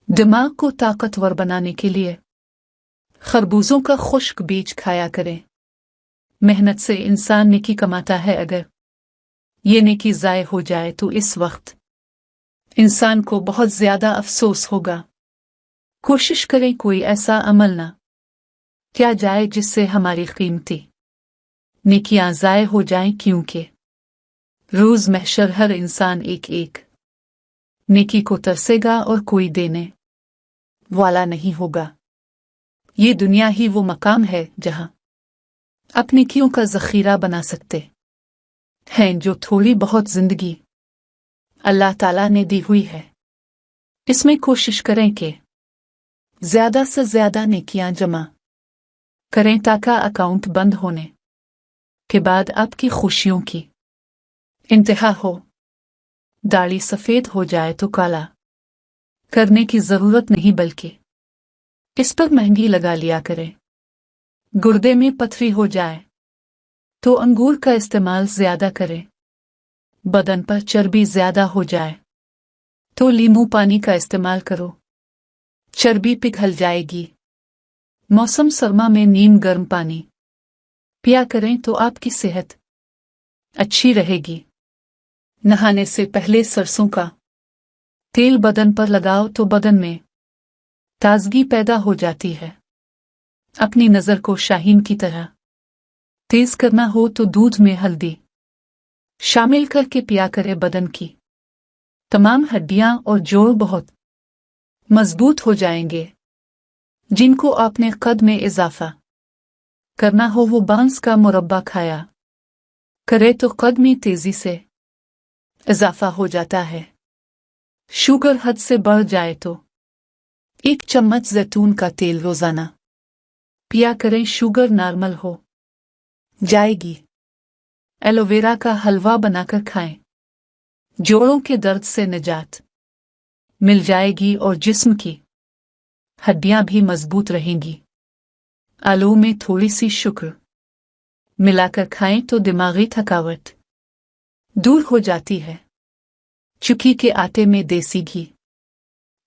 दिमाग को ताकतवर बनाने के लिए खरबूजों का खुश्क बीज खाया करें। मेहनत से इंसान नेकी कमाता है, अगर ये नेकी ज़ाय हो जाए तो इस वक्त इंसान को बहुत ज़्यादा अफसोस होगा। कोशिश करें कोई ऐसा अमल ना किया जाए जिससे हमारी कीमती नेकियां ज़ाय हो जाएं, क्योंकि रोज़ महशर हर इंसान एक एक नेकी को तरसेगा और कोई देने वाला नहीं होगा। ये दुनिया ही वो मकाम है जहां अपनी नेकियों का ज़ख़ीरा बना सकते हैं जो थोड़ी बहुत ज़िंदगी अल्लाह ताला ने दी हुई है। इसमें कोशिश करें कि ज़्यादा से ज़्यादा नेकियां जमा करें ताकि अकाउंट बंद होने के बाद आपकी खुशियों की इंतहा हो। दाढ़ी सफ़ेद हो जाए तो काला करने की ज़रूरत नहीं, बल्कि इस पर मेहंदी लगा लिया करें। गुर्दे में पथरी हो जाए तो अंगूर का इस्तेमाल ज़्यादा करें। बदन पर चर्बी ज़्यादा हो जाए तो नींबू पानी का इस्तेमाल करो, चर्बी पिघल जाएगी। मौसम सरमा में नीम गर्म पानी पिया करें तो आपकी सेहत अच्छी रहेगी। नहाने से पहले सरसों का तेल बदन पर लगाओ तो बदन में ताजगी पैदा हो जाती है। अपनी नज़र को शाहीन की तरह तेज करना हो तो दूध में हल्दी शामिल करके पिया करे। बदन की तमाम हड्डियां और जोड़ बहुत मजबूत हो जाएंगे। जिनको आपने कद में इजाफा करना हो वो बांस का मुरब्बा खाया करे तो कद में तेजी से इजाफा हो जाता है। शुगर हद से बढ़ जाए तो 1 चम्मच जैतून का तेल रोजाना पिया करें, शुगर नॉर्मल हो जाएगी। एलोवेरा का हलवा बनाकर खाएं, जोड़ों के दर्द से निजात मिल जाएगी और जिस्म की हड्डियां भी मजबूत रहेंगी। आलू में थोड़ी सी शुक्र मिलाकर खाएं तो दिमागी थकावट दूर हो जाती है। चुकी के आटे में देसी घी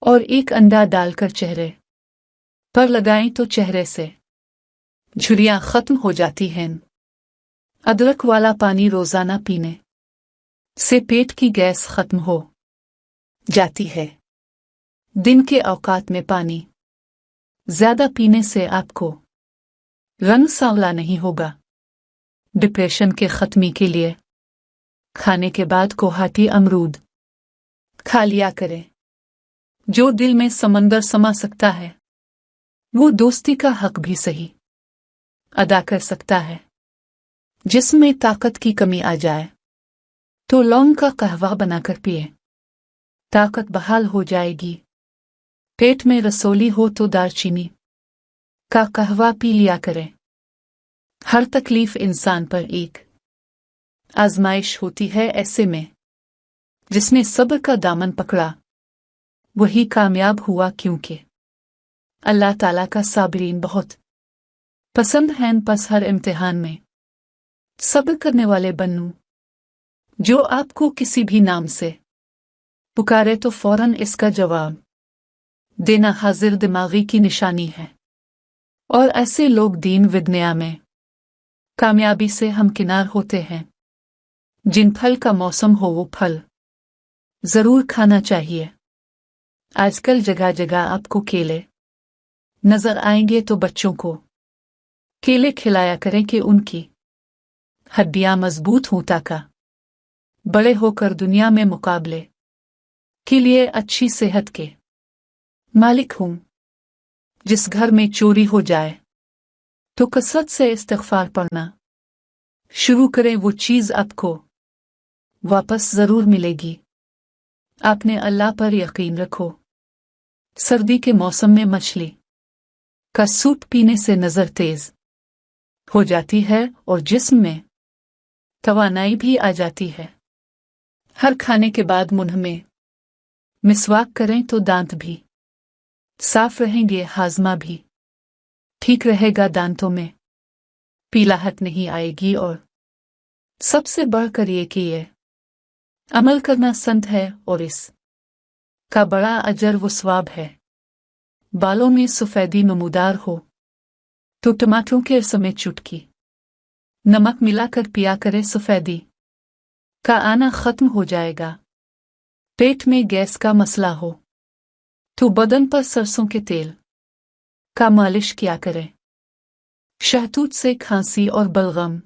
और 1 अंडा डालकर चेहरे पर लगाएं तो चेहरे से झुर्रियां खत्म हो जाती हैं। अदरक वाला पानी रोजाना पीने से पेट की गैस खत्म हो जाती है। दिन के औकात में पानी ज्यादा पीने से आपको रंग सांवला नहीं होगा। डिप्रेशन के खत्मी के लिए खाने के बाद कोहाटी अमरूद खा लिया करें। जो दिल में समंदर समा सकता है वो दोस्ती का हक भी सही अदा कर सकता है। जिसमें ताकत की कमी आ जाए तो लौंग का कहवा बनाकर पिए, ताकत बहाल हो जाएगी। पेट में रसोली हो तो दालचीनी का कहवा पी लिया करें। हर तकलीफ इंसान पर एक आजमाइश होती है, ऐसे में जिसने सब्र का दामन पकड़ा वही कामयाब हुआ, क्योंकि अल्लाह ताला का साबिरीन बहुत पसंद है। बस हर इम्तिहान में सब्र करने वाले बनूं। जो आपको किसी भी नाम से पुकारे तो फौरन इसका जवाब देना हाजिर दिमागी की निशानी है। और ऐसे लोग दीन व दुनिया में कामयाबी से हमकिनार होते हैं। जिन फल का मौसम हो वो फल जरूर खाना चाहिए। आजकल जगह जगह आपको केले नजर आएंगे तो बच्चों को केले खिलाया करें कि उनकी हड्डियां मजबूत हों, ताकि बड़े होकर दुनिया में मुकाबले के लिए अच्छी सेहत के मालिक हों। जिस घर में चोरी हो जाए तो कसरत से इस्तिग़फ़ार पढ़ना शुरू करें, वो चीज़ आपको वापस जरूर मिलेगी। आपने अल्लाह पर यकीन रखो। सर्दी के मौसम में मछली का सूप पीने से नजर तेज हो जाती है और जिस्म में तवानाई भी आ जाती है। हर खाने के बाद मुंह में मिसवाक करें तो दांत भी साफ रहेंगे, हाजमा भी ठीक रहेगा, दांतों में पीलाहट नहीं आएगी। और सबसे बढ़कर ये कि ये अमल करना संत है और इस का बड़ा अजर व सवाब है। बालों में सफेदी नमूदार हो तो टमाटरों के रस में चुटकी नमक मिलाकर पिया करें। सफेदी का आना खत्म हो जाएगा। पेट में गैस का मसला हो तो बदन पर सरसों के तेल का मालिश किया करें। शहतूत से खांसी और बलगम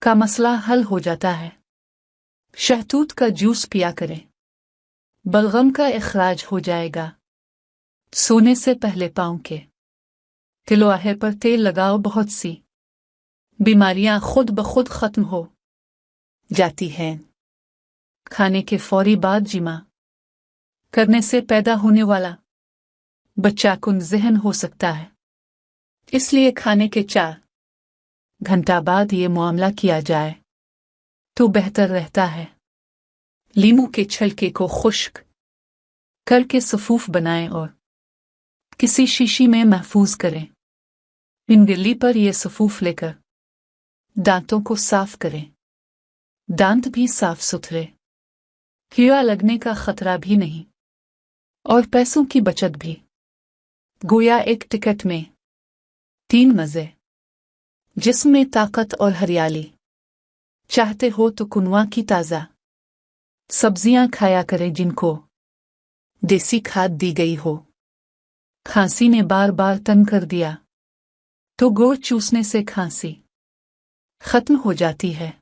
का मसला हल हो जाता है। शहतूत का जूस पिया करें, बलगम का इखराज हो जाएगा। सोने से पहले पाँव के तिलवाहे पर तेल लगाओ। बहुत सी बीमारियां खुद ब खुद खत्म हो जाती हैं। खाने के फौरी बाद जिमा करने से पैदा होने वाला बच्चाकुन ज़हन हो सकता है, इसलिए खाने के 4 घंटा बाद ये मामला किया जाए तो बेहतर रहता है। लीमू के छिलके को खुश्क करके सफूफ बनाएं और किसी शीशी में महफूज करें। इन गिल्ली पर यह सफूफ लेकर दांतों को साफ करें। दांत भी साफ सुथरे, कीड़ा लगने का खतरा भी नहीं और पैसों की बचत भी। गोया एक टिकट में 3 मज़े, जिसमें ताकत और हरियाली। चाहते हो तो कुनवा की ताज़ा सब्जियां खाया करें जिनको देसी खाद दी गई हो। खांसी ने बार बार तंग कर दिया तो गुड़ चूसने से खांसी खत्म हो जाती है।